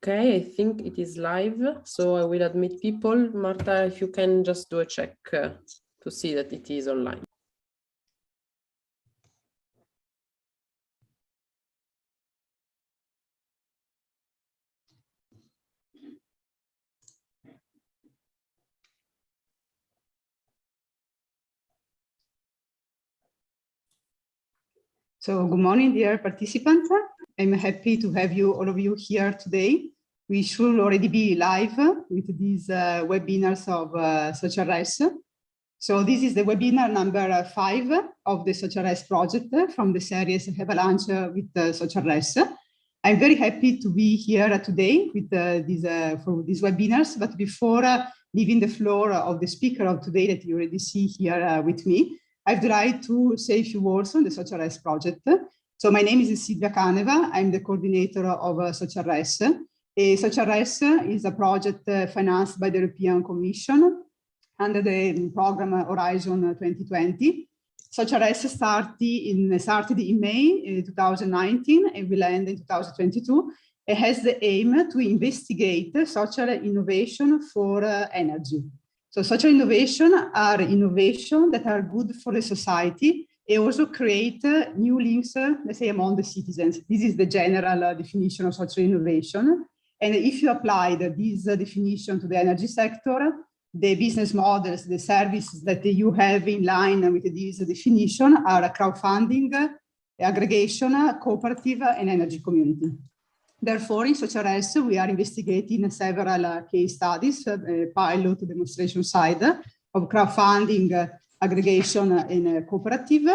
Okay, I think it is live, so I will admit people. Marta, if you can just do a check to see that it is online. So good morning, dear participants. I'm happy to have you, all of you here today. We should already be live with these webinars of SocialRES. So this is the webinar number 5 of the SocialRES project from the series Avalanche with SocialRES. I'm very happy to be here today with for these webinars, but before leaving the floor of the speaker of today that you already see here with me, I'd like to say a few words on the SocialRES project. So my name is Silvia Caneva. I'm the coordinator of SocialRES. SocialRES is a project financed by the European Commission under the program Horizon 2020. SocialRES started in May 2019 and will end in 2022. It has the aim to investigate social innovation for energy. So social innovation are innovation that are good for the society and also create new links, let's say, among the citizens. This is the general definition of social innovation. And if you apply this definition to the energy sector, the business models, the services that you have in line with this definition are crowdfunding, aggregation, cooperative, and energy community. Therefore, in SocialRES, we are investigating several case studies, pilot demonstration side of crowdfunding, aggregation, and cooperative.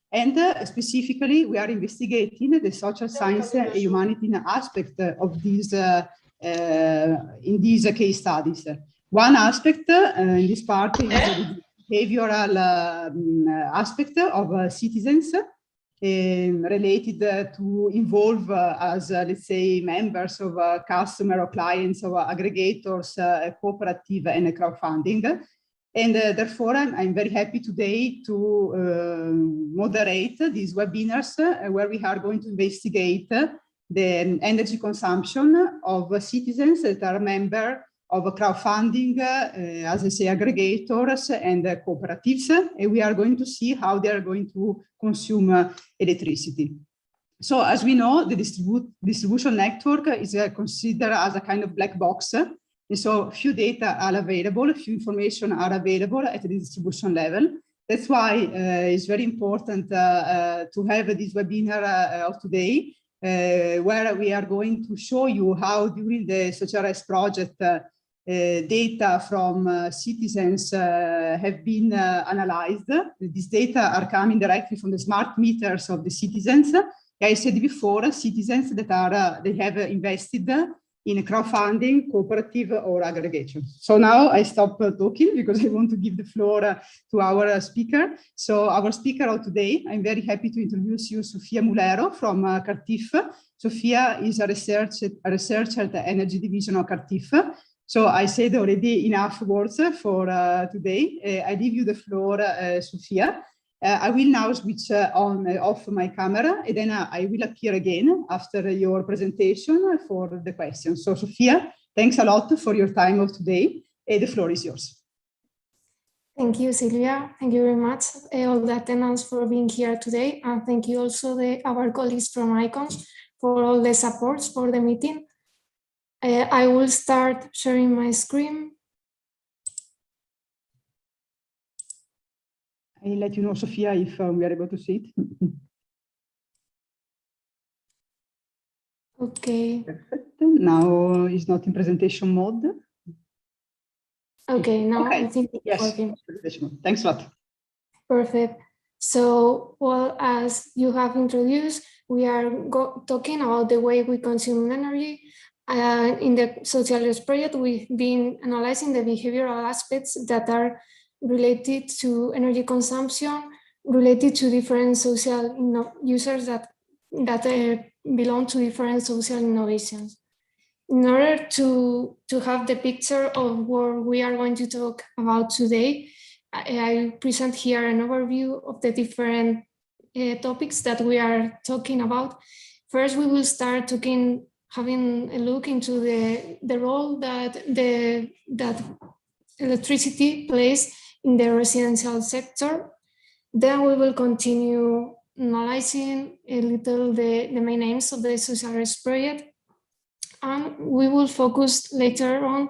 And specifically, we are investigating the social science and humanity aspect of these in these case studies. One aspect in this part is the behavioral aspect of citizens related to involve as, let's say, members of customer or clients of aggregators, cooperative, and crowdfunding. And therefore, I'm very happy today to moderate these webinars where we are going to investigate the energy consumption of citizens that are members of crowdfunding, as I say, aggregators and cooperatives, and we are going to see how they are going to consume electricity. So as we know, the distribution network is considered as a kind of black box, and so few data are available, few information are available at the distribution level. That's why it's very important to have this webinar of today, where we are going to show you how during the SocialRES project data from citizens have been analyzed. These data are coming directly from the smart meters of the citizens. I said before, citizens that are they have invested in crowdfunding, cooperative, or aggregation. So now I stop talking because I want to give the floor to our speaker. So our speaker of today, I'm very happy to introduce you, Sofia Mulero from CARTIF. Sofia is a researcher at the Energy Division of CARTIF. So I said already enough words for today. I leave you the floor, Sofia. I will now switch off my camera, and then I will appear again after your presentation for the questions. So Sofia, thanks a lot for your time of today. The floor is yours. Thank you, Silvia. Thank you very much, all the attendants, for being here today. And thank you also our colleagues from ICONS for all the supports for the meeting. I will start sharing my screen. I'll let you know, Sofia, if we are able to see it. Okay. Perfect. Now it's not in presentation mode. Okay, now okay. I think it's yes. working. Thanks a lot. Perfect. So, well, as you have introduced, we are talking about the way we consume energy. In the SocialRES project, we've been analyzing the behavioral aspects that are related to energy consumption, related to different social users that belong to different social innovations. In order to have the picture of what we are going to talk about today, I present here an overview of the different topics that we are talking about. First, we will start talking having a look into the role that electricity plays in the residential sector. Then we will continue analyzing a little the main aims of the SocialRES project, and we will focus later on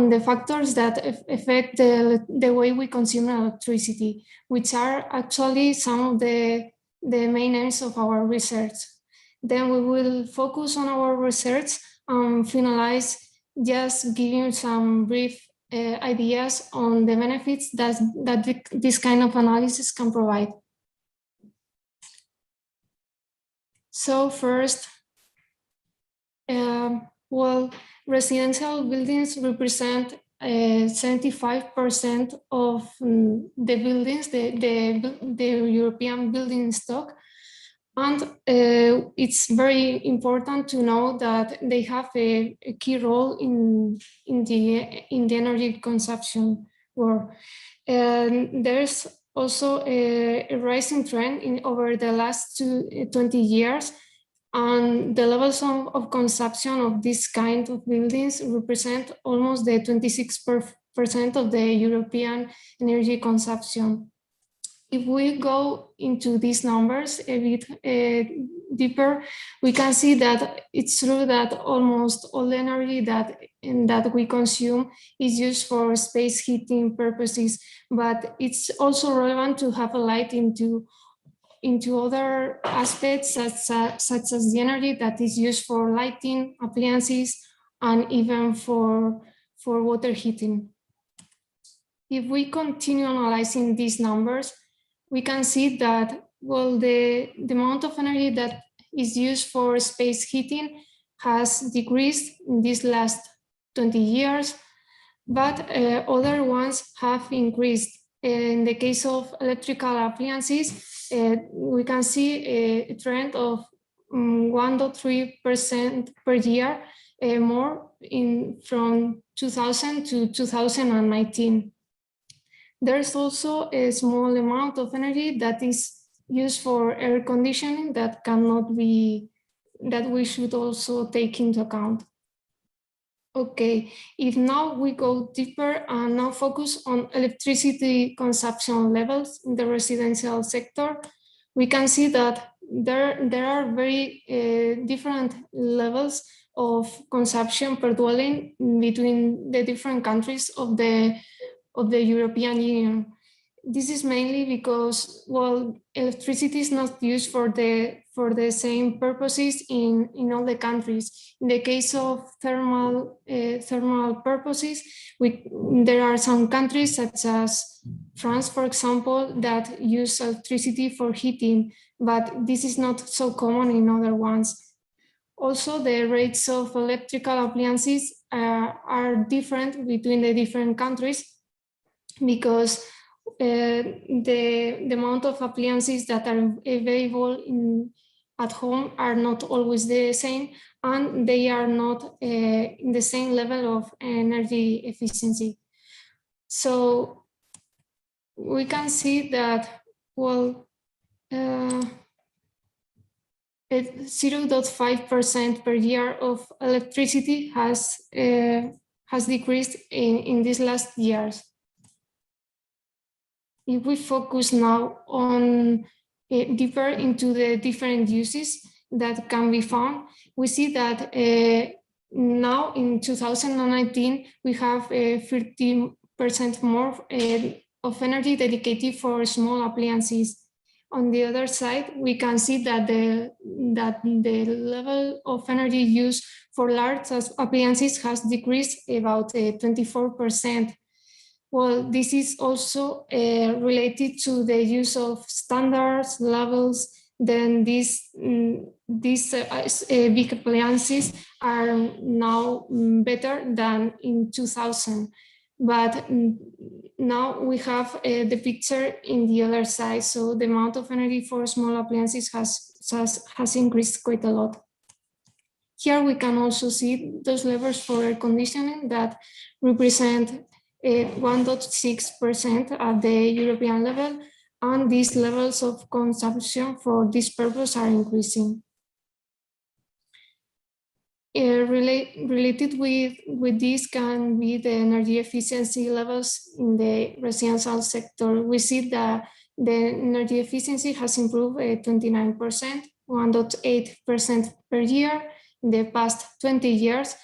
the factors that affect the way we consume electricity, which are actually some of the main aims of our research. Then we will focus on our research and finalize just giving some brief ideas on the benefits that this kind of analysis can provide. So first, well, residential buildings represent 75% of the buildings, the European building stock. And it's very important to know that they have a key role in the energy consumption world. And there's also a rising trend over the last 20 years, and the levels of consumption of this kind of buildings represent almost the 26% of the European energy consumption. If we go into these numbers a bit deeper, we can see that it's true that almost all the energy that we consume is used for space heating purposes, but it's also relevant to have a light into other aspects such as the energy that is used for lighting, appliances, and even for water heating. If we continue analyzing these numbers, we can see that, well, the amount of energy that is used for space heating has decreased in these last 20 years, but other ones have increased. In the case of electrical appliances, we can see a trend of 1.3% per year more from 2000 to 2019. There's also a small amount of energy that is used for air conditioning that we should also take into account. Okay, if now we go deeper and now focus on electricity consumption levels in the residential sector, we can see that there are very different levels of consumption per dwelling between the different countries of the European Union. This is mainly because, well, electricity is not used for the same purposes in all the countries. In the case of thermal purposes, there are some countries such as France, for example, that use electricity for heating, but this is not so common in other ones. Also, the rates of electrical appliances are different between the different countries, because the amount of appliances that are available at home are not always the same, and they are not in the same level of energy efficiency. So we can see that, well, 0.5% per year of electricity has decreased in these last years. If we focus now on deeper into the different uses that can be found, we see that now in 2019, we have 30% more of energy dedicated for small appliances. On the other side, we can see that the level of energy used for large appliances has decreased about 24%. Well, this is also related to the use of standards, levels. Then these big appliances are now better than in 2000. But now we have the picture in the other side. So the amount of energy for small appliances has increased quite a lot. Here we can also see those levels for air conditioning that represent 1.6% at the European level, and these levels of consumption for this purpose are increasing. related with this can be the energy efficiency levels in the residential sector. We see that the energy efficiency has improved 29%, 1.8% per year in the past 20 years.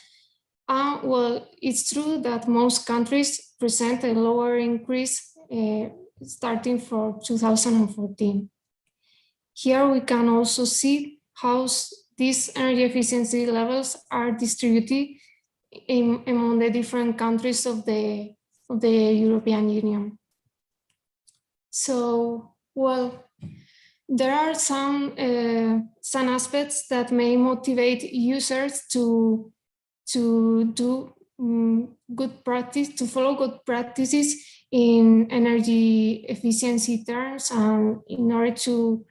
Well, it's true that most countries present a lower increase starting from 2014. Here we can also see how these energy efficiency levels are distributed among the different countries of the European Union. So, well, there are some aspects that may motivate users to do good practice, to follow good practices in energy efficiency terms, and in order to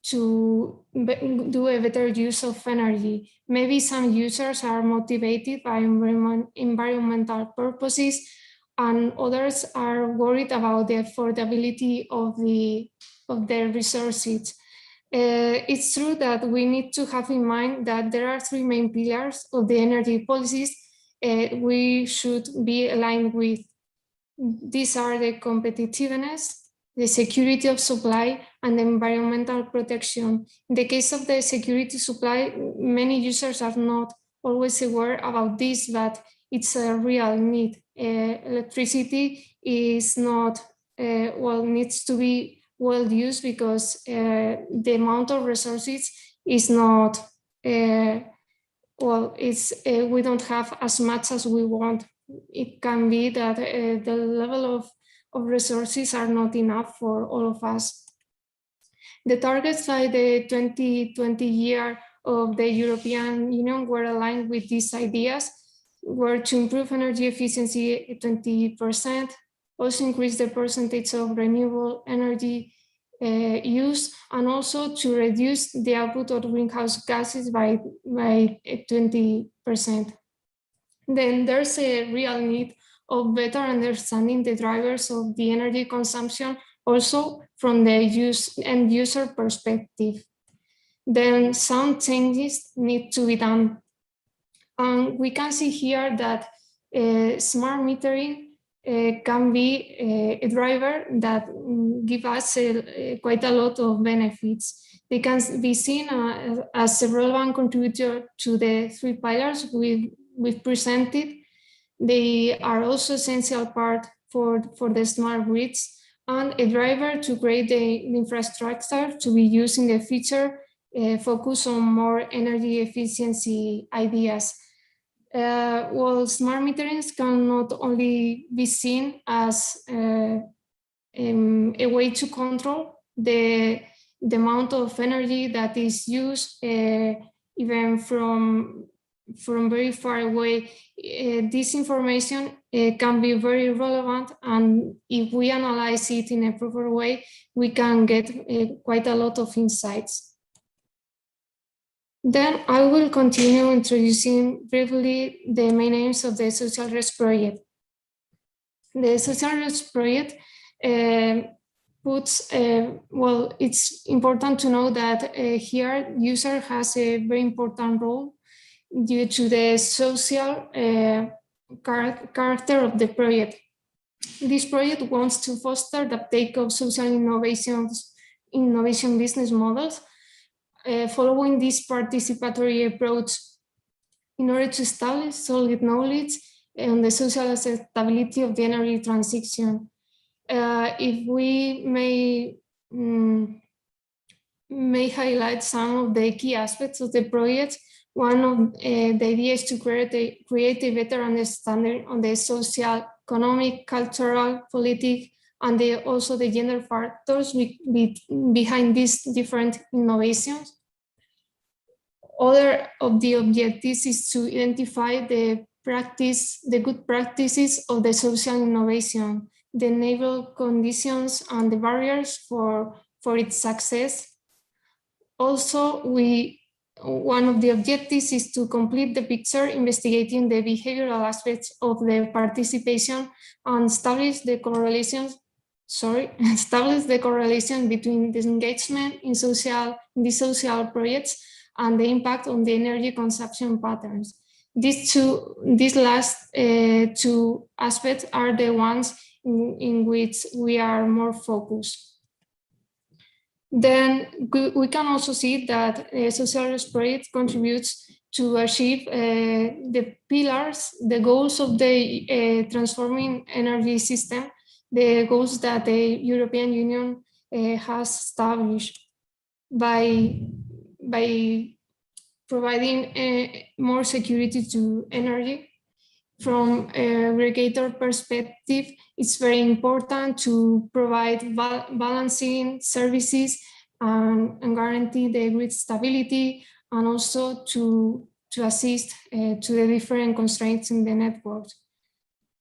do a better use of energy. Maybe some users are motivated by environmental purposes, and others are worried about the affordability of their resources. It's true that we need to have in mind that there are three main pillars of the energy policies we should be aligned with. These are the competitiveness, the security of supply, and the environmental protection. In the case of the security supply, many users are not always aware about this, but it's a real need. Electricity is not, needs to be well used because the amount of resources is not, we don't have as much as we want. It can be that the level of resources are not enough for all of us. The targets by the 2020 year of the European Union were aligned with these ideas, were to improve energy efficiency 20%, also increase the percentage of renewable energy use, and also to reduce the output of greenhouse gases by 20%. Then there's a real need of better understanding the drivers of the energy consumption, also from the end user perspective. Then some changes need to be done. And we can see here that smart metering can be a driver that gives us quite a lot of benefits. They can be seen as a relevant contributor to the three pillars we've presented. They are also essential part for the smart grids and a driver to create the infrastructure to be used in the future, focus on more energy efficiency ideas. Smart meterings can not only be seen as a way to control the amount of energy that is used, even from very far away. This information can be very relevant, and if we analyze it in a proper way, we can get quite a lot of insights. Then I will continue introducing briefly the main aims of the SocialRES project. The SocialRES project it's important to know that here user has a very important role due to the social character of the project. This project wants to foster the uptake of social innovation business models, following this participatory approach in order to establish solid knowledge on the social acceptability of the energy transition. If we may highlight some of the key aspects of the project, one of the ideas is to create a better understanding on the social, economic, cultural, political, and also the gender factors behind these different innovations. Other of the objectives is to identify the good practices of the social innovation, the enable conditions and the barriers for its success. Also, one of the objectives is to complete the picture investigating the behavioral aspects of the participation and establish the correlation between the engagement in the social projects and the impact on the energy consumption patterns. These last two aspects are the ones in which we are more focused. Then we can also see that SocialRES project contributes to achieve the pillars, the goals of the transforming energy system, the goals that the European Union has established by providing more security to energy. From a aggregator perspective, it's very important to provide balancing services and guarantee the grid stability, and also to assist to the different constraints in the network.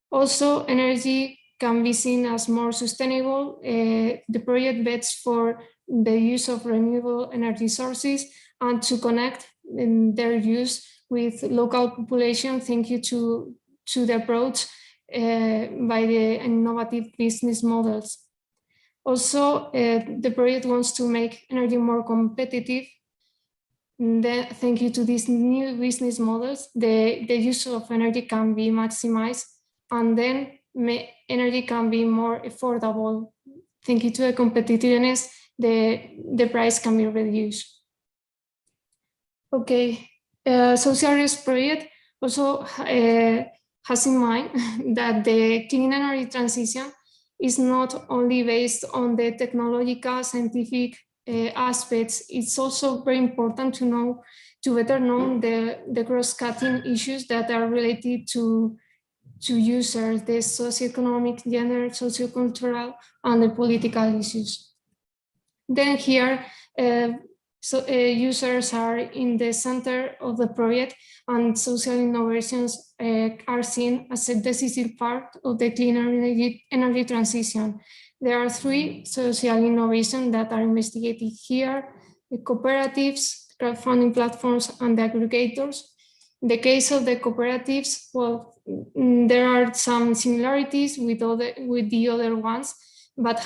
Also, energy can be seen as more sustainable. The project bets for the use of renewable energy sources and to connect their use with local population, thank you to the approach by the innovative business models. Also, the project wants to make energy more competitive. Thank you to these new business models, the use of energy can be maximized, and then energy can be more affordable. Thank you to the competitiveness, the price can be reduced. Okay, SocialRES project also has in mind that the clean energy transition is not only based on the technological, scientific aspects. It's also very important to better know the cross-cutting issues that are related to users, the socioeconomic, gender, sociocultural, and the political issues. Then here, users are in the center of the project, and social innovations are seen as a decisive part of the clean energy transition. There are three social innovations that are investigated here: the cooperatives, crowdfunding platforms, and the aggregators. In the case of the cooperatives, well, there are some similarities with the other ones, but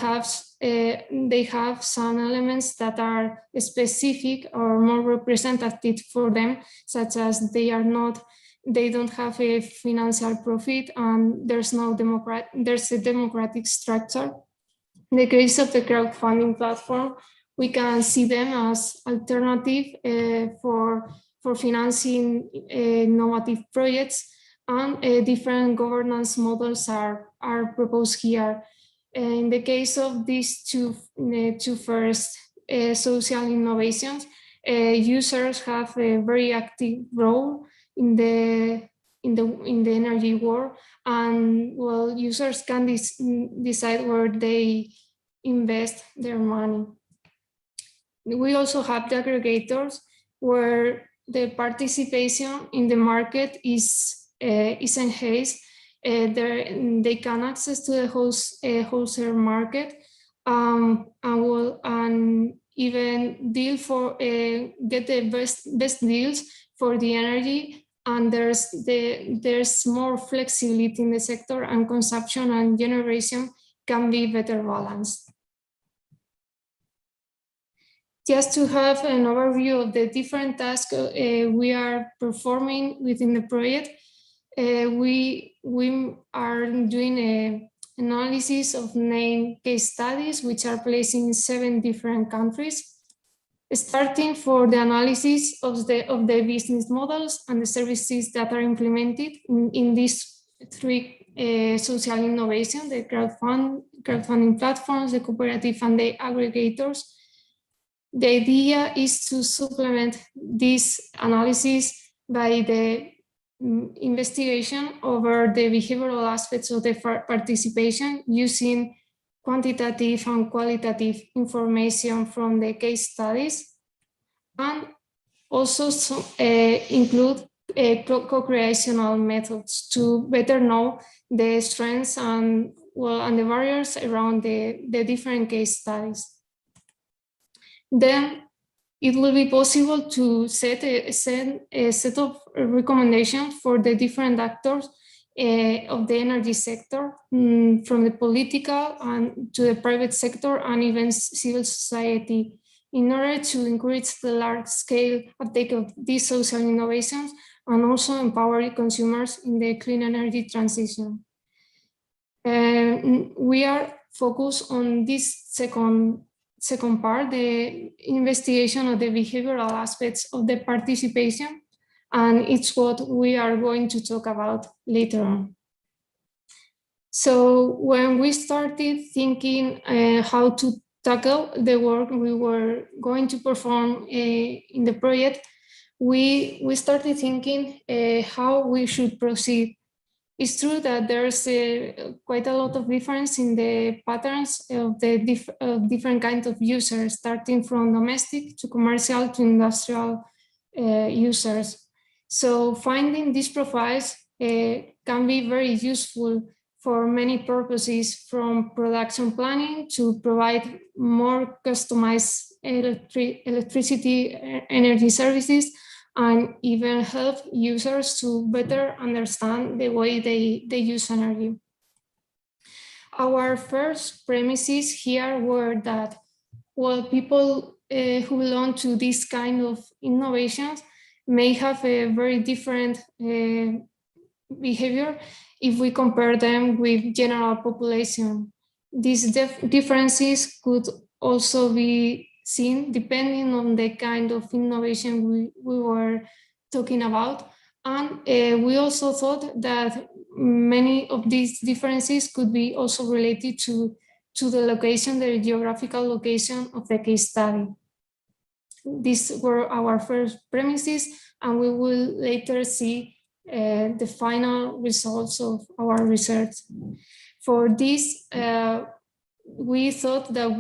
they have some elements that are specific or more representative for them, such as they don't have a financial profit, and there's a democratic structure. In the case of the crowdfunding platform, we can see them as alternative for financing innovative projects, and different governance models are proposed here. In the case of these two first social innovations, users have a very active role in the energy war, and well, users can decide where they invest their money. We also have the aggregators, where the participation in the market is enhanced. They can access to the wholesale market, and even deal for get the best deals for the energy. And there's more flexibility in the sector, and consumption and generation can be better balanced. Just to have an overview of the different tasks we are performing within the project, we are doing an analysis of 9 case studies, which are placed in 7 different countries, starting for the analysis of the business models and the services that are implemented in these 3 social innovations: the crowdfunding platforms, the cooperative, and the aggregators. The idea is to supplement this analysis by the investigation over the behavioral aspects of the participation, using quantitative and qualitative information from the case studies, and also include co-creational methods to better know the strengths and the barriers around the different case studies. Then it will be possible to set a set of recommendations for the different actors of the energy sector, from the political and to the private sector, and even civil society, in order to encourage the large-scale uptake of these social innovations, and also empower consumers in the clean energy transition. We are focused on this second part, the investigation of the behavioral aspects of the participation, and it's what we are going to talk about later on. So when we started thinking how to tackle the work we were going to perform in the project, we started thinking how we should proceed. It's true that there's quite a lot of difference in the patterns of the different kinds of users, starting from domestic to commercial to industrial users. So finding these profiles can be very useful for many purposes, from production planning to provide more customized electricity energy services, and even help users to better understand the way they use energy. Our first premises here were that, well, people who belong to this kind of innovations may have a very different behavior if we compare them with general population. These differences could also be seen depending on the kind of innovation we were talking about. And we also thought that many of these differences could be also related to the location, the geographical location of the case study. These were our first premises, and we will later see the final results of our research. For this, we thought that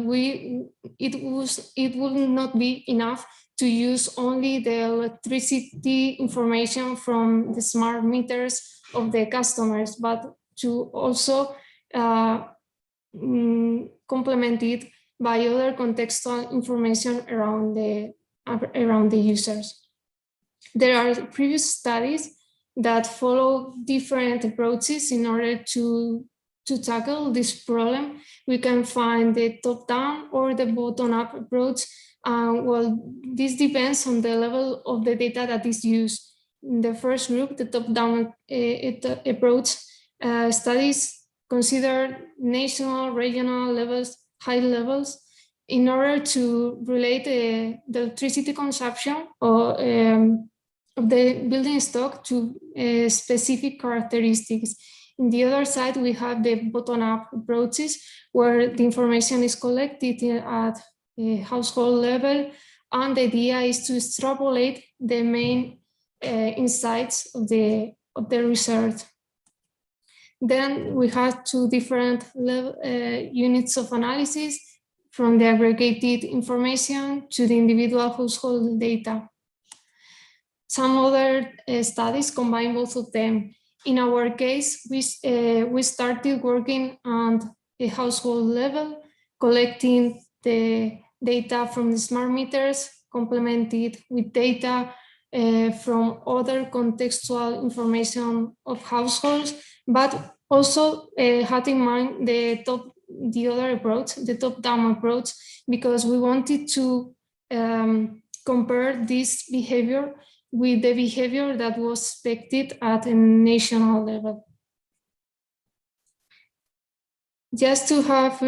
it would not be enough to use only the electricity information from the smart meters of the customers, but to also complement it by other contextual information around the users. There are previous studies that follow different approaches in order to tackle this problem. We can find the top-down or the bottom-up approach. Well, this depends on the level of the data that is used. In the first group, the top-down approach, studies consider national, regional levels, high levels, in order to relate the electricity consumption or of the building stock to specific characteristics. In the other side, we have the bottom-up approaches, where the information is collected at a household level, and the idea is to extrapolate the main insights of the research. Then we have two different units of analysis, from the aggregated information to the individual household data. Some other studies combine both of them. In our case, we started working on a household level, collecting the data from the smart meters, complemented with data from other contextual information of households, but also had in mind the other approach, the top-down approach, because we wanted to compare this behavior with the behavior that was expected at a national level. Just to have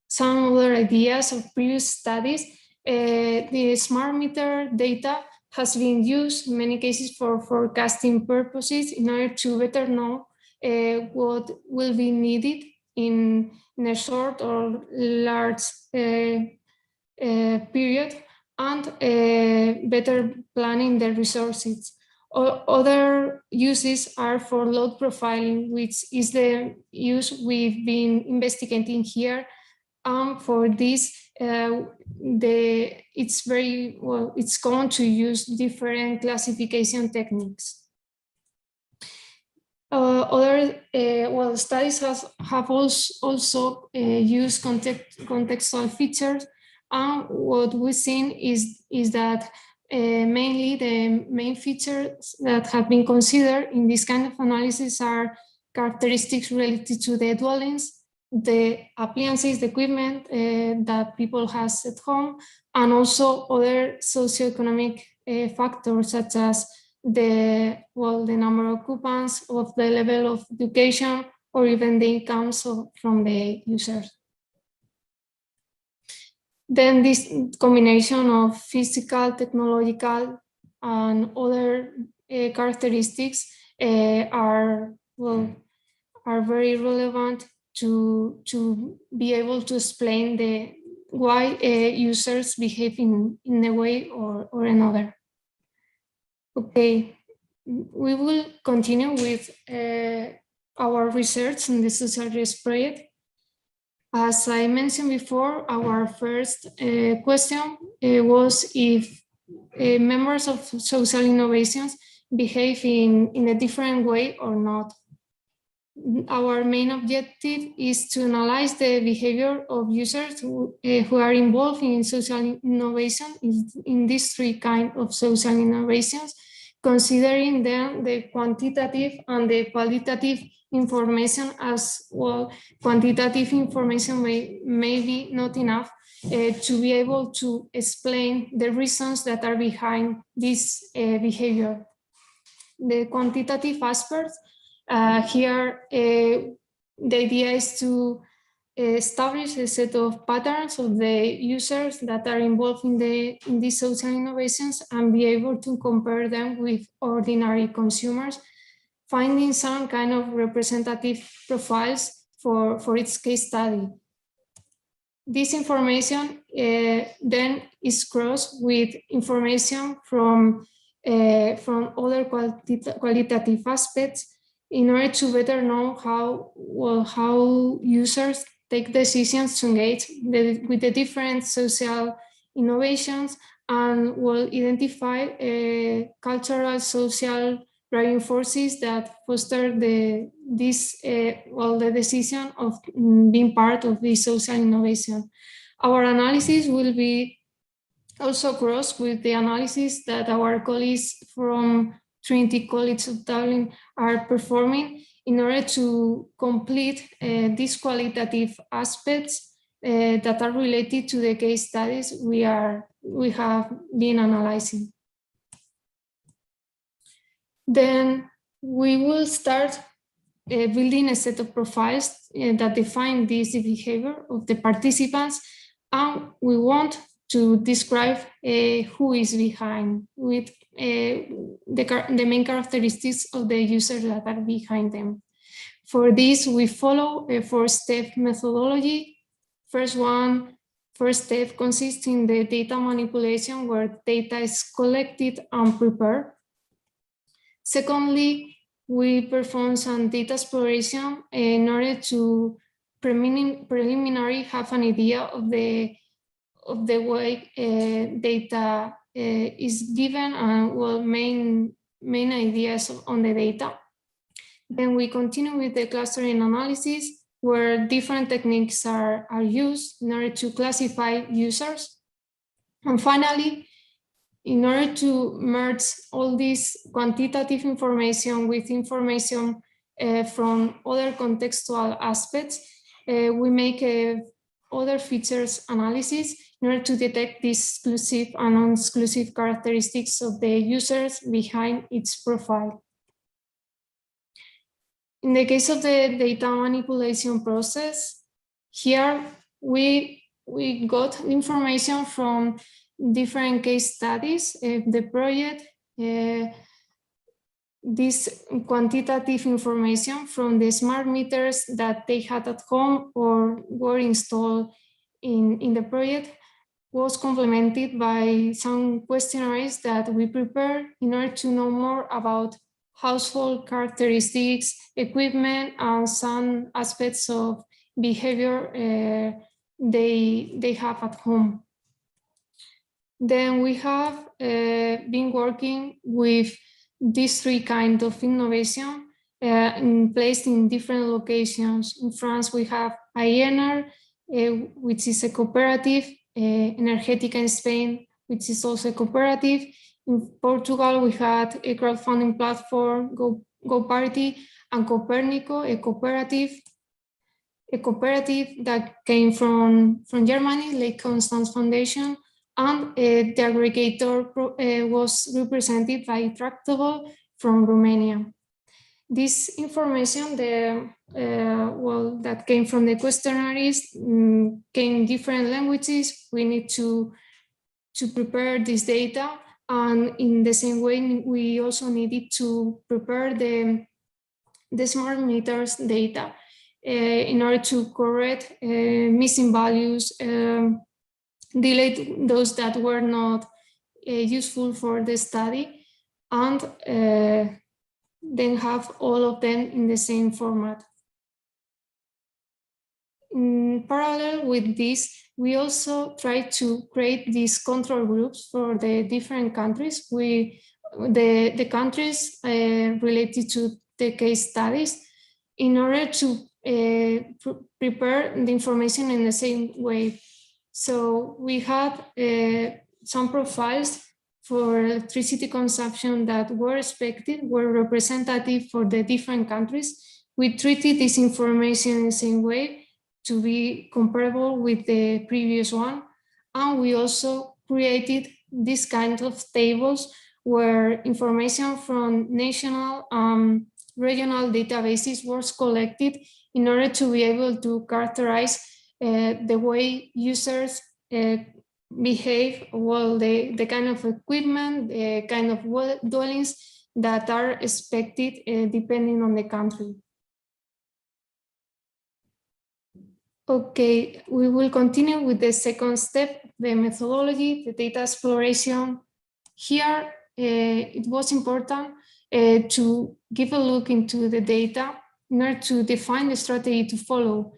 some other ideas of previous studies, the smart meter data has been used in many cases for forecasting purposes in order to better know what will be needed in a short or large period, and better planning the resources. Other uses are for load profiling, which is the use we've been investigating here. For this, it's common to use different classification techniques. Other studies have also used contextual features. What we've seen is that mainly the main features that have been considered in this kind of analysis are characteristics related to the dwellings, the appliances, the equipment that people have at home, and also other socioeconomic factors such as the number of coupons, of the level of education, or even the incomes from the users. Then this combination of physical, technological, and other characteristics are very relevant to be able to explain why users behave in a way or another. Okay, we will continue with our research in the SocialRES project. As I mentioned before, our first question was if members of social innovations behave in a different way or not. Our main objective is to analyze the behavior of users who are involved in social innovation in these three kinds of social innovations, considering then the quantitative and the qualitative information as well. Quantitative information may be not enough to be able to explain the reasons that are behind this behavior. The quantitative aspects here, the idea is to establish a set of patterns of the users that are involved in these social innovations and be able to compare them with ordinary consumers, finding some kind of representative profiles for its case study. This information then is crossed with information from other qualitative aspects in order to better know how users take decisions to engage with the different social innovations and will identify cultural, social driving forces that foster the decision of being part of this social innovation. Our analysis will be also crossed with the analysis that our colleagues from Trinity College of Dublin are performing in order to complete these qualitative aspects that are related to the case studies we have been analyzing. Then we will start building a set of profiles that define this behavior of the participants, and we want to describe who is behind with the main characteristics of the users that are behind them. For this, we follow a four-step methodology. First step consists in the data manipulation, where data is collected and prepared. Secondly, we perform some data exploration in order to preliminarily have an idea of the way data is given and main ideas on the data. Then we continue with the clustering analysis, where different techniques are used in order to classify users. And finally, in order to merge all this quantitative information with information from other contextual aspects, we make other features analysis in order to detect the exclusive and non-exclusive characteristics of the users behind its profile. In the case of the data manipulation process, here we got information from different case studies of the project, this quantitative information from the smart meters that they had at home or were installed in the project was complemented by some questionnaires that we prepared in order to know more about household characteristics, equipment, and some aspects of behavior they have at home. Then we have been working with these three kinds of innovation placed in different locations. In France, we have IENR, which is a cooperative, Energética in Spain, which is also a cooperative. In Portugal, we had a crowdfunding platform, GoParty, and Copernico, a cooperative that came from Germany, Lake Constance Foundation, and the aggregator was represented by Tractable from Romania. This information, that came from the questionnaires, came in different languages. We need to prepare this data, and in the same way, we also needed to prepare the smart meters data in order to correct missing values, delete those that were not useful for the study, and then have all of them in the same format. In parallel with this, we also try to create these control groups for the different countries. The countries related to the case studies, in order to prepare the information in the same way. So we had some profiles for electricity consumption that were expected, were representative for the different countries. We treated this information in the same way to be comparable with the previous one. And we also created this kind of tables where information from national, regional databases was collected in order to be able to characterize the way users behave, the kind of equipment, the kind of dwellings that are expected depending on the country. Okay, we will continue with the second step, the methodology, the data exploration. Here, it was important to give a look into the data in order to define the strategy to follow.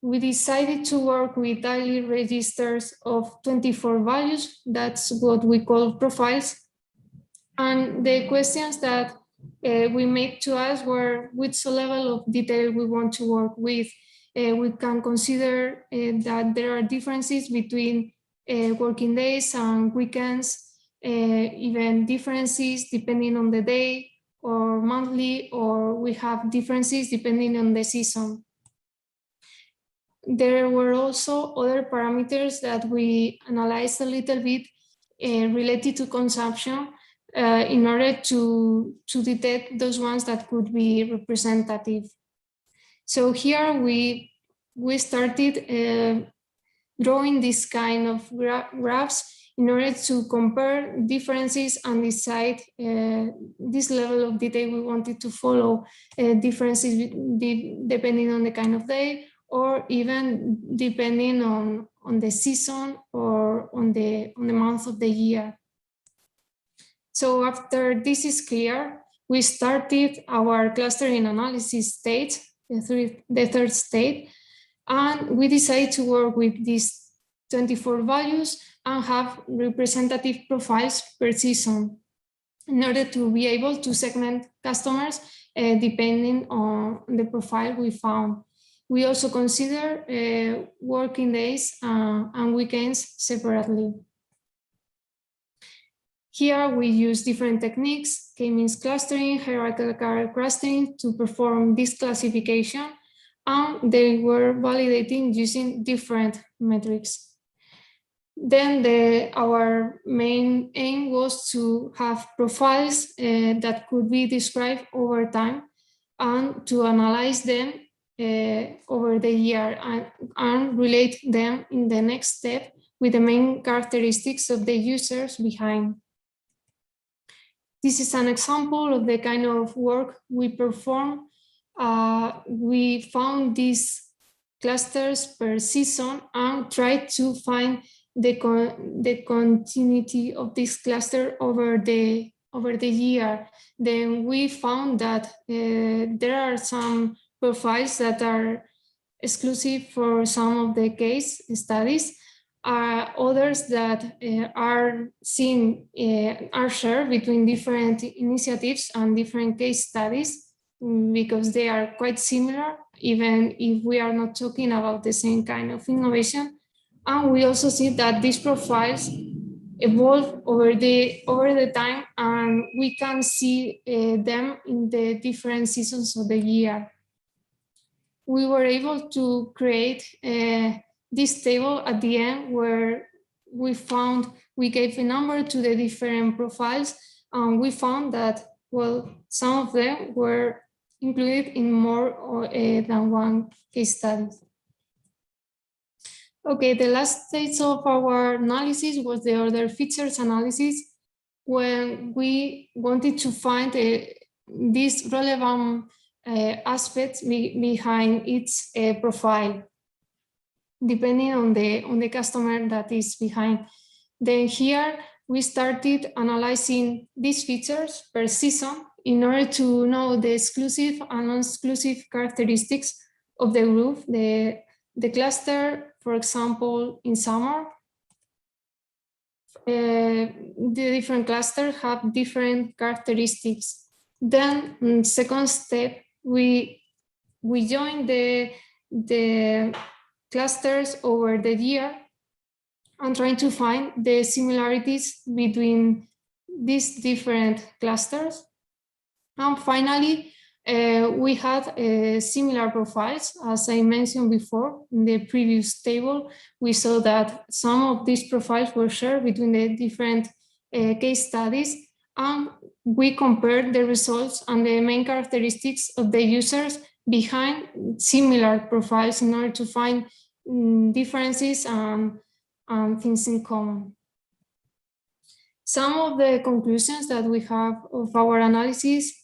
We decided to work with daily registers of 24 values. That's what we call profiles. And the questions that we made to us were which level of detail we want to work with. We can consider that there are differences between working days and weekends, even differences depending on the day or monthly, or we have differences depending on the season. There were also other parameters that we analyzed a little bit related to consumption in order to detect those ones that could be representative. So here we started drawing this kind of graphs in order to compare differences and decide this level of detail we wanted to follow, differences depending on the kind of day, or even depending on the season or on the month of the year. So after this is clear, we started our clustering analysis stage, the third stage, and we decided to work with these 24 values and have representative profiles per season in order to be able to segment customers depending on the profile we found. We also consider working days and weekends separately. Here we use different techniques, k-means clustering, hierarchical clustering to perform this classification, and they were validating using different metrics. Then our main aim was to have profiles that could be described over time and to analyze them over the year and relate them in the next step with the main characteristics of the users behind. This is an example of the kind of work we perform. We found these clusters per season and tried to find the continuity of this cluster over the year. Then we found that there are some profiles that are exclusive for some of the case studies. Others that are seen are shared between different initiatives and different case studies because they are quite similar, even if we are not talking about the same kind of innovation. And we also see that these profiles evolve over the time, and we can see them in the different seasons of the year. We were able to create this table at the end where we gave a number to the different profiles, and we found that, well, some of them were included in more than one case study. Okay, the last stage of our analysis was the other features analysis, when we wanted to find these relevant aspects behind each profile, depending on the customer that is behind. Then here we started analyzing these features per season in order to know the exclusive and non-exclusive characteristics of the group. The cluster, for example, in summer, the different clusters have different characteristics. Then in second step, we join the clusters over the year and trying to find the similarities between these different clusters. And finally, we had similar profiles. As I mentioned before in the previous table, we saw that some of these profiles were shared between the different case studies, and we compared the results and the main characteristics of the users behind similar profiles in order to find differences and things in common. Some of the conclusions that we have of our analysis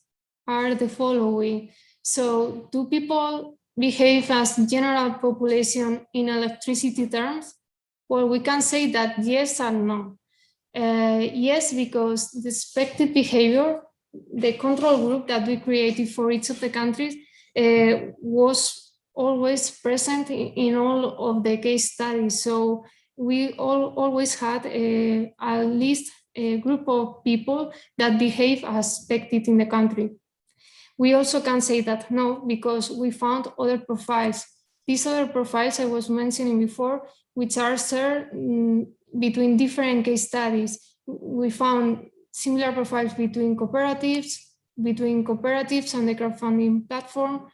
are the following. So, do people behave as general population in electricity terms? Well, we can say that yes and no. Yes, because the expected behavior, the control group that we created for each of the countries, was always present in all of the case studies. So we always had at least a group of people that behave as expected in the country. We also can say that no, because we found other profiles. These other profiles I was mentioning before, which are shared between different case studies. We found similar profiles between cooperatives and the crowdfunding platform,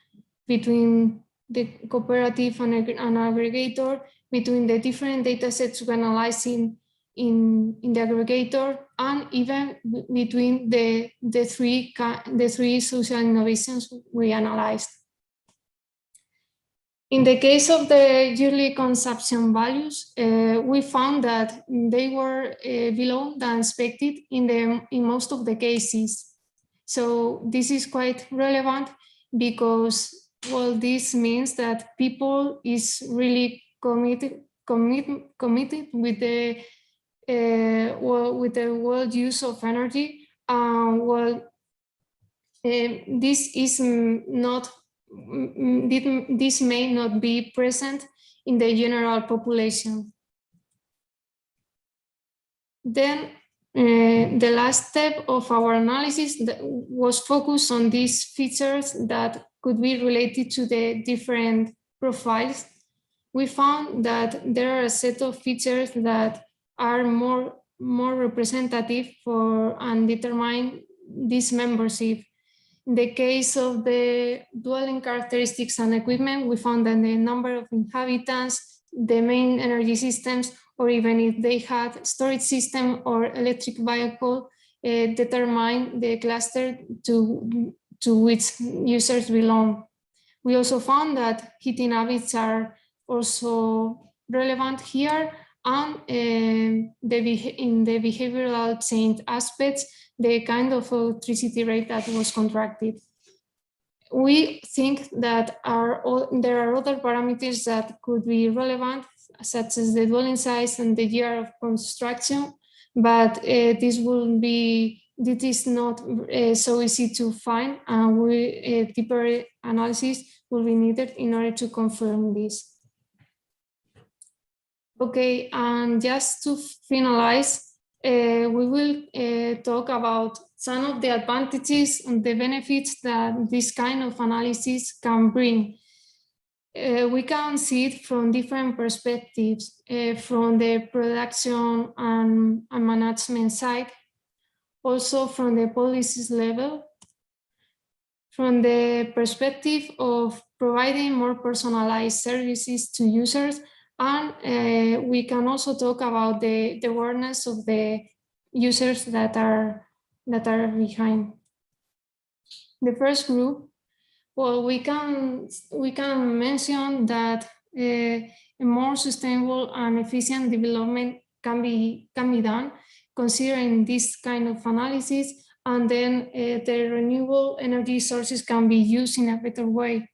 between the cooperative and aggregator, between the different data sets we analyze in the aggregator, and even between the three social innovations we analyzed. In the case of the yearly consumption values, we found that they were below than expected in most of the cases. So this is quite relevant because, well, this means that people is really committed with the world use of energy. This may not be present in the general population. Then the last step of our analysis was focused on these features that could be related to the different profiles. We found that there are a set of features that are more representative for and determine this membership. In the case of the dwelling characteristics and equipment, we found that the number of inhabitants, the main energy systems, or even if they had storage system or electric vehicle, determine the cluster to which users belong. We also found that heating habits are also relevant here, and in the behavioral change aspects, the kind of electricity rate that was contracted. We think that there are other parameters that could be relevant, such as the dwelling size and the year of construction, but this is not so easy to find, and deeper analysis will be needed in order to confirm this. Okay, and just to finalize, we will talk about some of the advantages and the benefits that this kind of analysis can bring. We can see it from different perspectives, from the production and management side, also from the policies level, from the perspective of providing more personalized services to users, And we can also talk about the awareness of the users that are behind. The first group, well, we can mention that a more sustainable and efficient development can be done considering this kind of analysis, and then the renewable energy sources can be used in a better way.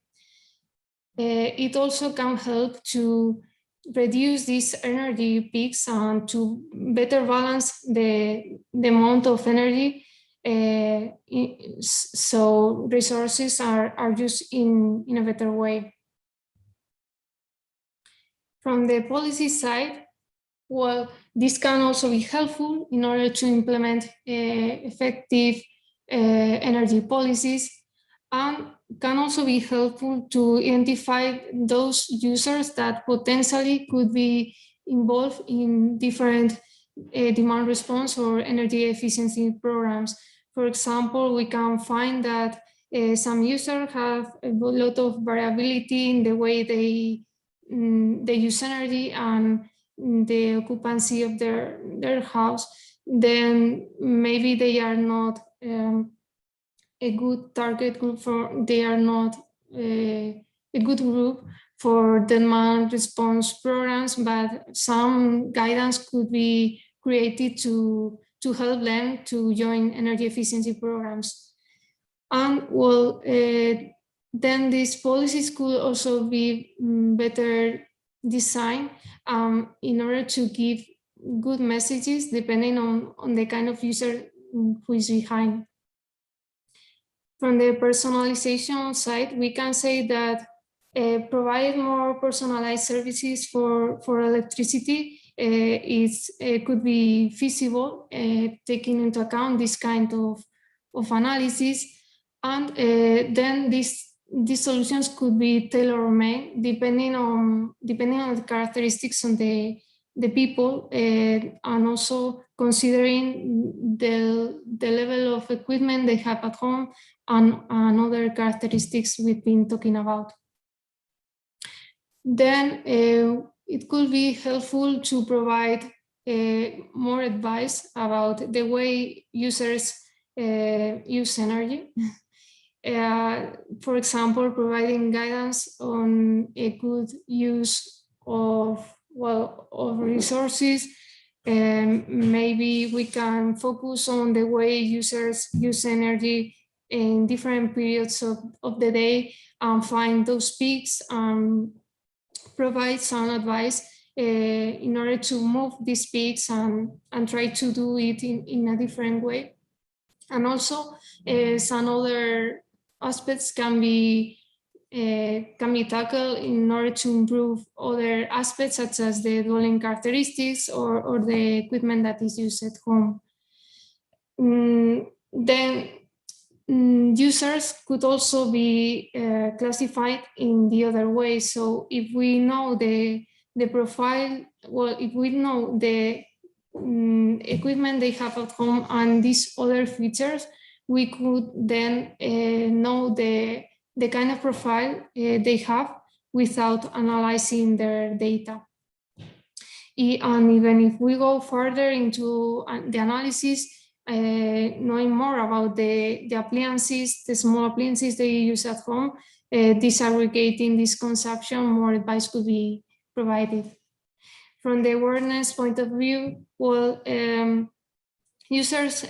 It also can help to reduce these energy peaks and to better balance the amount of energy, so resources are used in a better way. From the policy side, well, this can also be helpful in order to implement effective energy policies, and can also be helpful to identify those users that potentially could be involved in different demand response or energy efficiency programs. For example, we can find that some users have a lot of variability in the way they use energy and the occupancy of their house. Then maybe they are not a good target group they are not a good group for demand response programs, but some guidance could be created to help them to join energy efficiency programs. And well, then these policies could also be better designed in order to give good messages depending on the kind of user who is behind. From the personalization side, we can say that provide more personalized services for electricity could be feasible, taking into account this kind of analysis, and then these solutions could be tailor-made depending on the characteristics of the people, and also considering the level of equipment they have at home and other characteristics we've been talking about. Then it could be helpful to provide more advice about the way users use energy. For example, providing guidance on a good use of resources. Maybe we can focus on the way users use energy in different periods of the day and find those peaks and provide some advice in order to move these peaks and try to do it in a different way. And also some other aspects can be tackled in order to improve other aspects such as the dwelling characteristics or the equipment that is used at home. Then users could also be classified in the other way. So if we know the profile, well, if we know the equipment they have at home and these other features, we could then know the kind of profile they have without analyzing their data. And even if we go further into the analysis, knowing more about the appliances, the small appliances they use at home, disaggregating this consumption, more advice could be provided. From the awareness point of view, well, users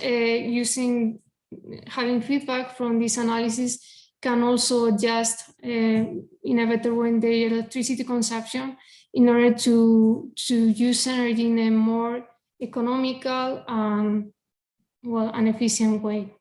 having feedback from this analysis can also adjust in a better way their electricity consumption in order to use energy in a more economical and an efficient way.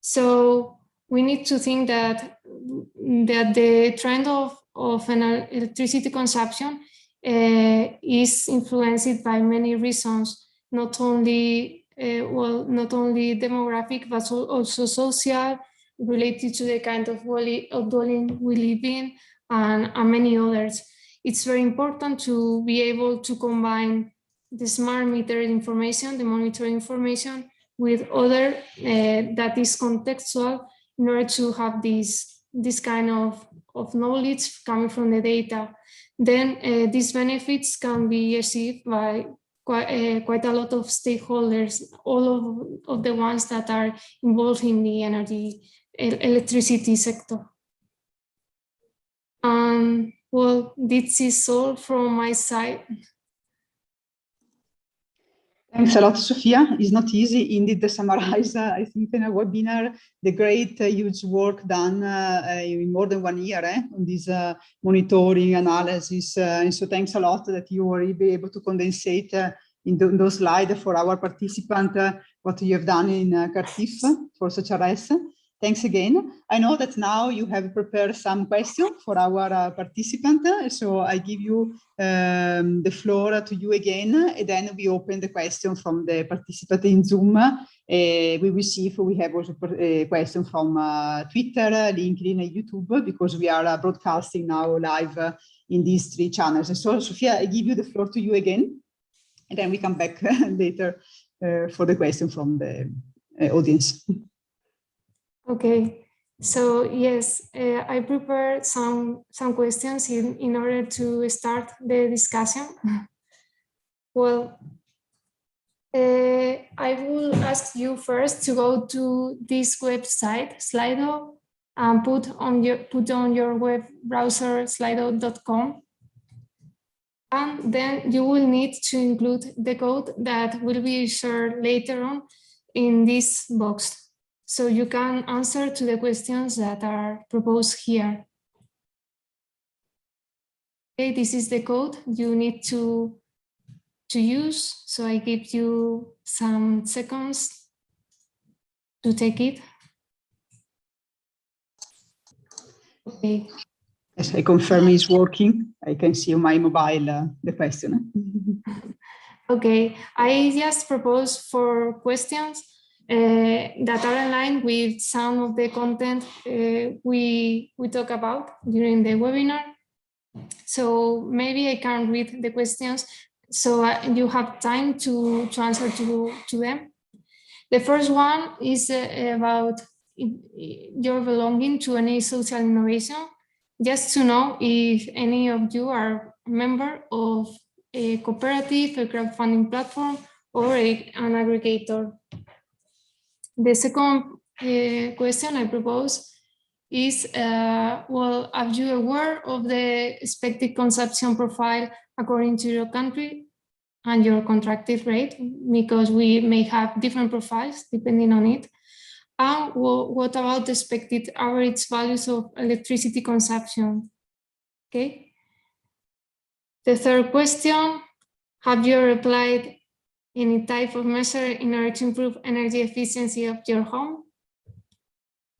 So we need to think that the trend of an electricity consumption is influenced by many reasons, not only demographic, but also social, related to the kind of dwelling we live in, and many others. It's very important to be able to combine the smart meter information, the monitoring information, with other that is contextual in order to have this kind of of knowledge coming from the data. Then these benefits can be achieved by quite a lot of stakeholders, all of the ones that are involved in the electricity sector. Well, this is all from my side. Thanks a lot, Sofia. It's not easy indeed to summarize, I think, in a webinar, the great, huge work done in more than 1 year on this monitoring analysis. And so thanks a lot that you were able to condensate in those slides for our participant, what you have done in CARTIF for SocialRES. Thanks again. I know that now you have prepared some questions for our participant, so I give you the floor to you again, and then we open the question from the participant in Zoom. We will see if we have also a question from Twitter, LinkedIn, and YouTube, because we are broadcasting now live in these 3 channels. So, Sofia, I give you the floor to you again, and then we come back later for the question from the audience. Okay, so yes, I prepared some questions in order to start the discussion. Well, I will ask you first to go to this website, Slido, and put on your web browser slido.com. And then you will need to include the code that will be shared later on in this box, so you can answer to the questions that are proposed here. Okay, this is the code you need to use. So I give you some seconds to take it. Okay. Yes, I confirm it's working. I can see on my mobile the question. Okay, I just propose 4 questions that are aligned with some of the content we talk about during the webinar. So maybe I can read the questions so you have time to answer to them. The first one is about your belonging to any social innovation. Just to know if any of you are a member of a cooperative, a crowdfunding platform, or an aggregator. The second question I propose is, well, are you aware of the expected consumption profile according to your country and your contracted rate? Because we may have different profiles depending on it. And what about the expected average values of electricity consumption? Okay. The third question, have you applied any type of measure in order to improve energy efficiency of your home?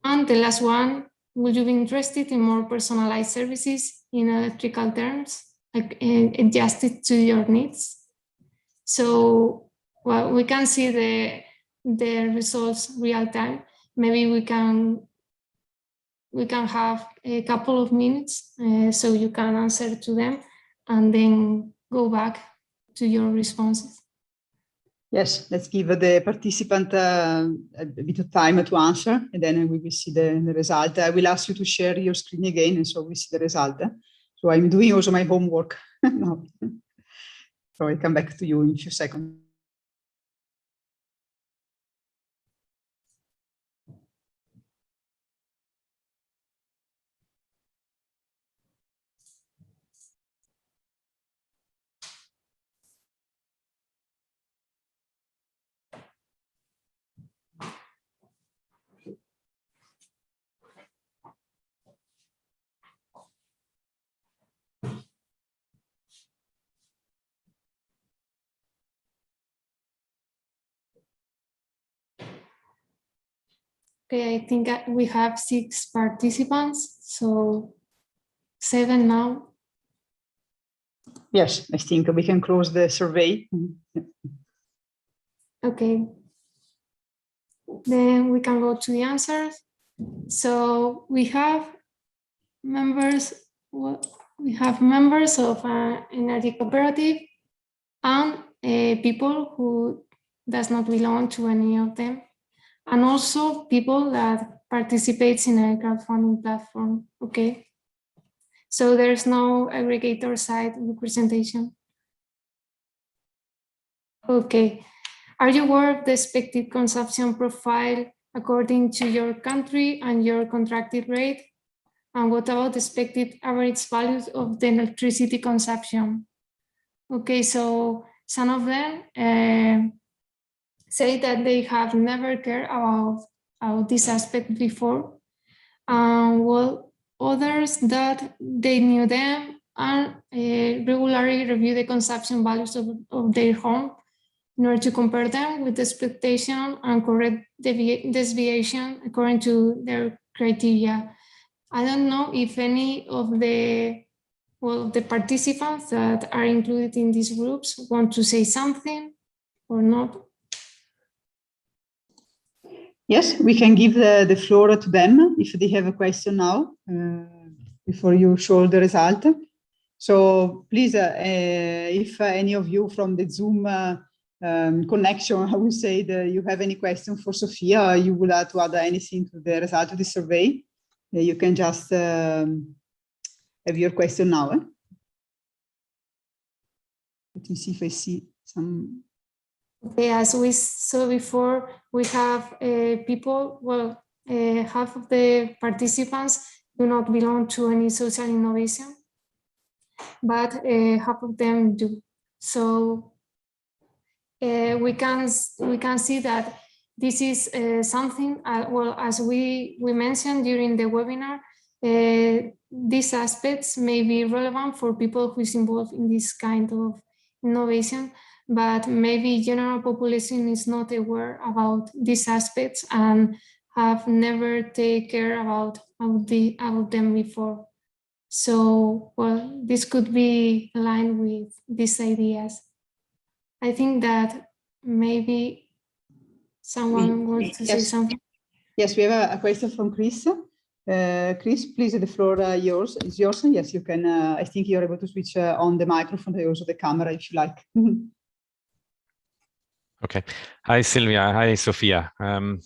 And the last one, would you be interested in more personalized services in electrical terms, like, adjusted to your needs? So, well, we can see the results real time. Maybe we can have a couple of minutes so you can answer to them and then go back to your responses. Yes, let's give the participant a bit of time to answer, and then we will see the result. I will ask you to share your screen again, and so we see the result. So I'm doing also my homework now. So I'll come back to you in a few seconds. Okay, I think we have 6 participants, so 7 now. Yes, I think we can close the survey. Okay. Then we can go to the answers. So we have members. We have members of an energy cooperative and people who does not belong to any of them, and also people that participates in a crowdfunding platform. Okay. So there's no aggregator side representation. Okay. Are you aware of the expected consumption profile according to your country and your contracted rate? And what about the expected average values of the electricity consumption? Okay, so some of them say that they have never cared about this aspect before. Well, others that they knew them and regularly review the consumption values of their home in order to compare them with the expectation and correct deviation according to their criteria. I don't know if any of the participants that are included in these groups want to say something or not. Yes, we can give the floor to them if they have a question now, before you show the result. So please, if any of you from the Zoom connection, I would say that you have any question for Sophia, or you would like to add anything to the result of the survey, you can just have your question now. Let me see if I see some. Okay, as we saw before, we have people, well, half of the participants do not belong to any social innovation, but half of them do. So we can see that this is something, well, as we mentioned during the webinar, these aspects may be relevant for people who is involved in this kind of innovation, but maybe general population is not aware about these aspects and have never taken care about them before. So, well, this could be aligned with these ideas. I think that maybe someone wants to say something. Yes, we have a question from Chris. Chris, please, the floor is yours. Yes, you can. I think you're able to switch on the microphone and also the camera if you like. Okay. Hi, Silvia. Hi, Sophia.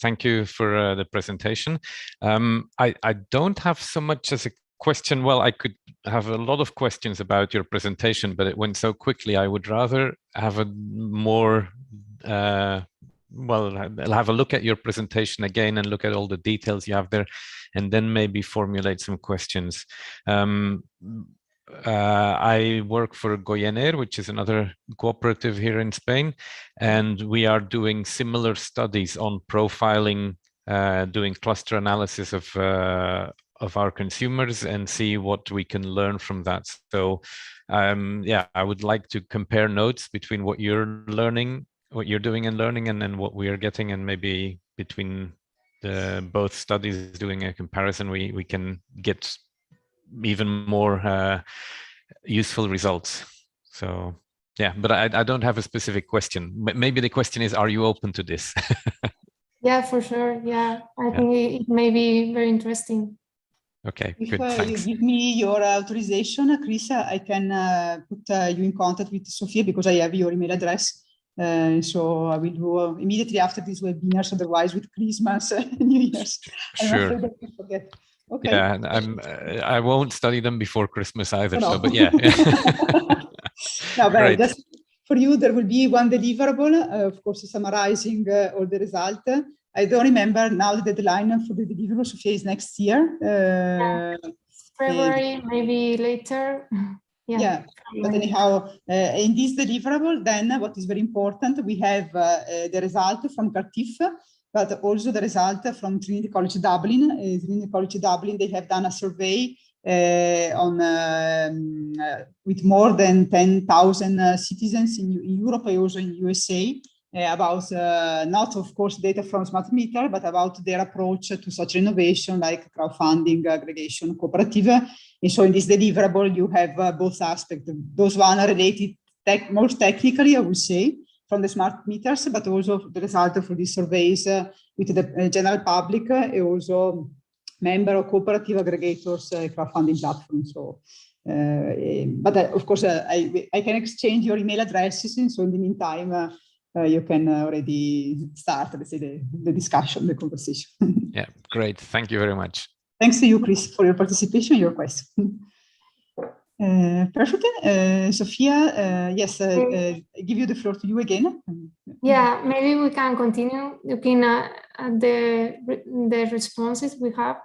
Thank you for the presentation. I don't have so much as a question. Well, I could have a lot of questions about your presentation, but it went so quickly. I would rather have a more, well, I'll have a look at your presentation again and look at all the details you have there, and then maybe formulate some questions. I work for Goyener, which is another cooperative here in Spain, and we are doing similar studies on profiling, doing cluster analysis of our consumers and see what we can learn from that. So, yeah, I would like to compare notes between what you're learning, what you're doing and learning, and then what we are getting, and maybe between both studies doing a comparison, we can get even more useful results. So yeah, but I don't have a specific question. Maybe the question is, are you open to this? Yeah, for sure. Yeah, I think it may be very interesting. Okay, good. Thanks. You give me your authorization, Chris, I can put you in contact with Sophia because I have your email address. So I will do immediately after this webinar, otherwise with Christmas and New Year's. I'm afraid I will forget. Okay. Yeah, I won't study them before Christmas either. No. So, but yeah. No, but just for you, there will be one deliverable, of course, summarizing all the result. I don't remember now the deadline for the deliverable. Sophia is next year. February, maybe later. Yeah, but anyhow, in this deliverable, then what is very important, we have the result from CARTIF, but also the result from Trinity College Dublin. Trinity College Dublin, they have done a survey with more than 10,000 citizens in Europe and also in USA about not, of course, data from smart meter, but about their approach to social innovation like crowdfunding, aggregation, cooperative. And so in this deliverable, you have both aspects. Those one are related most technically, I would say, from the smart meters, but also the result for these surveys with the general public and also member of cooperative aggregators, crowdfunding platforms. So, but of course, I can exchange your email addresses, and so in the meantime, you can already start, let's say, the discussion, the conversation. Yeah, great. Thank you very much. Thanks to you, Chris, for your participation, your question. Perfect. Sophia, yes, I give you the floor to you again. Yeah, maybe we can continue looking at the responses we have.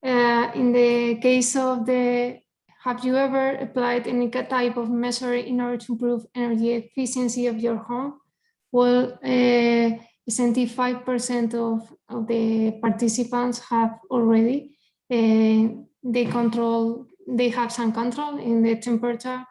In the case of have you ever applied any type of measure in order to improve energy efficiency of your home? Well, 75% of the participants have already. They have some control in the temperature.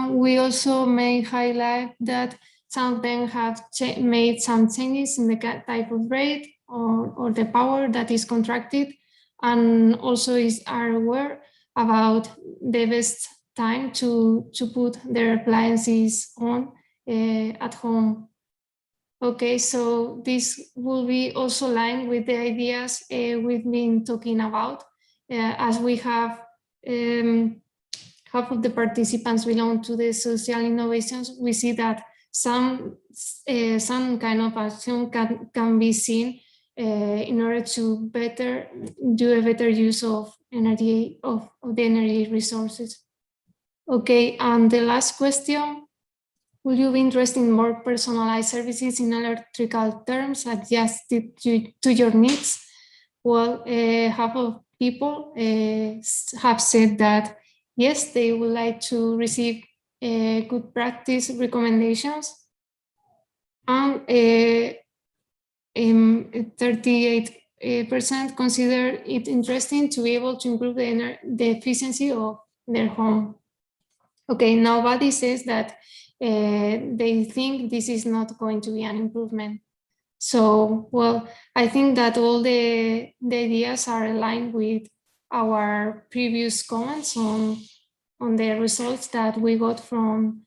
We also may highlight that some of them have made some changes in the type of rate or the power that is contracted, and also are aware about the best time to put their appliances on at home. Okay, so this will be also aligned with the ideas we've been talking about, as we have half of the participants belong to the social innovations. We see that some kind of action can be seen in order to do a better use of energy, of the energy resources. Okay, and the last question, will you be interested in more personalized services in electrical terms adjusted to your needs? Well, half of people have said that yes, they would like to receive good practice recommendations, and 38% consider it interesting to be able to improve the efficiency of their home. Okay, nobody says that they think this is not going to be an improvement. So, well, I think that all the ideas are aligned with our previous comments on the results that we got from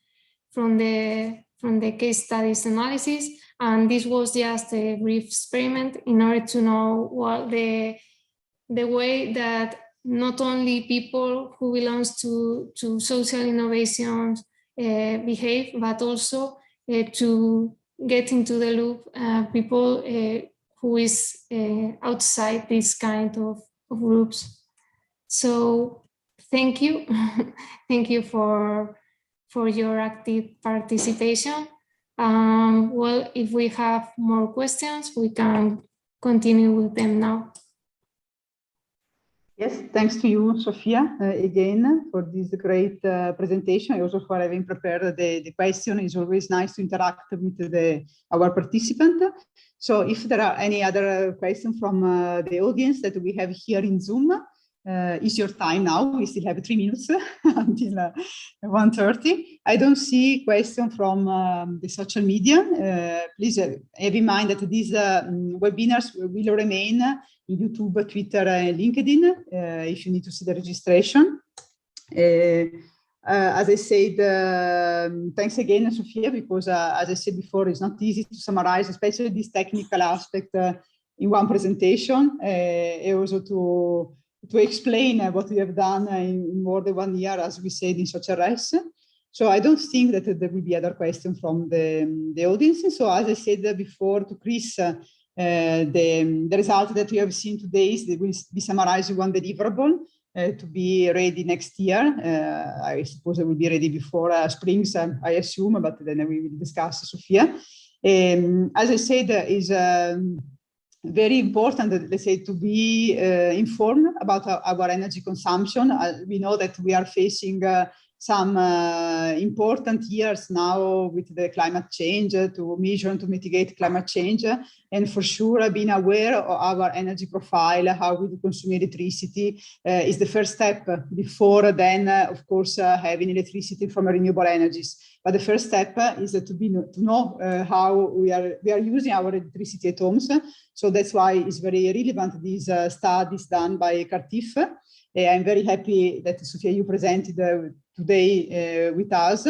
the case studies analysis. And this was just a brief experiment in order to know what the way that not only people who belongs to social innovations behave, but also to get into the loop people who is outside this kind of groups. So thank you. Thank you for your active participation. Well, if we have more questions, we can continue with them now. Yes, thanks to you, Sophia, again, for this great presentation, also for having prepared the question. It's always nice to interact with our participant. So if there are any other questions from the audience that we have here in Zoom, it's your time now. We still have 3 minutes until 1:30. I don't see question from the social media. Please have in mind that these webinars will remain in YouTube, Twitter, and LinkedIn, if you need to see the registration. As I said, thanks again, Sophia, because as I said before, it's not easy to summarize, especially this technical aspect in one presentation, and also to explain what we have done in more than 1 year, as we said in SocialRES. So I don't think that there will be other questions from the audience. So as I said before to Chris, the result that we have seen today will be summarized in one deliverable to be ready next year. I suppose it will be ready before springs, I assume, but then we will discuss, Sophia. As I said, is very important, let's say, to be informed about our energy consumption. We know that we are facing some important years now with the climate change to measure and to mitigate climate change. And for sure, being aware of our energy profile, how we consume electricity is the first step before then, of course, having electricity from renewable energies. But the first step is to know how we are using our electricity at homes. So that's why it's very relevant, these studies done by CARTIF. I'm very happy that, Sophia, you presented today with us.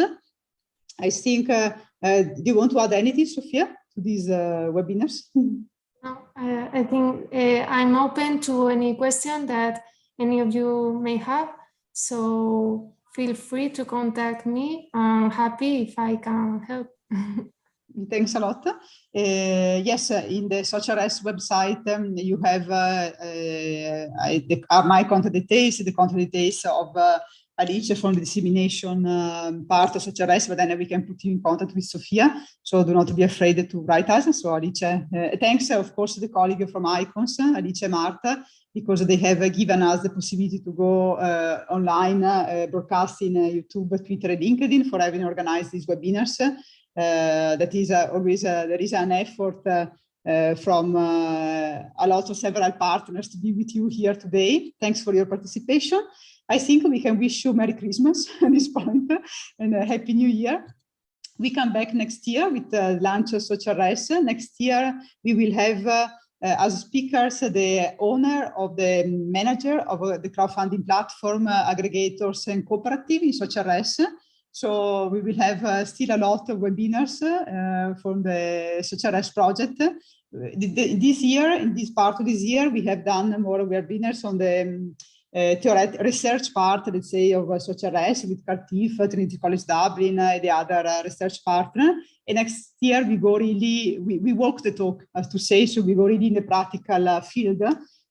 I think, do you want to add anything, Sophia, to these webinars? No, I think I'm open to any question that any of you may have. So feel free to contact me. I'm happy if I can help. Thanks a lot. Yes, in the SocialRES website, you have my contact details, the contact details of Alice from the dissemination part of SocialRES, but then we can put you in contact with Sofia. So do not be afraid to write us. So Alice, thanks, of course, to the colleague from Icons, Alice and Marta, because they have given us the possibility to go online, broadcasting YouTube, Twitter, and LinkedIn for having organized these webinars. That is always, there is an effort from a lot of several partners to be with you here today. Thanks for your participation. I think we can wish you Merry Christmas at this point and a Happy New Year. We come back next year with the launch of SocialRES. Next year, we will have as speakers the owner of the manager of the crowdfunding platform, aggregators and cooperative in SocialRES. So we will have still a lot of webinars from the SocialRES project. This year, in this part of this year, we have done more webinars on the theoretical research part, let's say, of SocialRES with CARTIF, Trinity College Dublin, the other research partner. And next year we go really, we walk the talk, as to say, so we go really in the practical field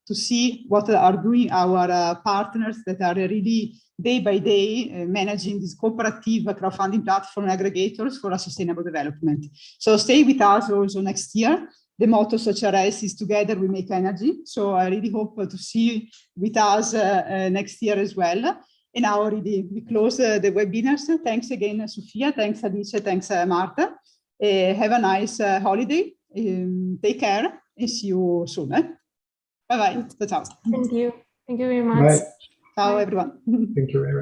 to see what are doing our partners that are really day by day managing this cooperative crowdfunding platform aggregators for a sustainable development. So stay with us also next year. The motto SocialRES is together we make energy. So I really hope to see you with us next year as well. And now already we close the webinars. Thanks again, Sofia. Thanks, Alice. Thanks, Marta. Have a nice holiday. Take care and see you soon. Bye-bye. Ciao. Thank you. Thank you very much. Ciao, everyone. Thank you very much.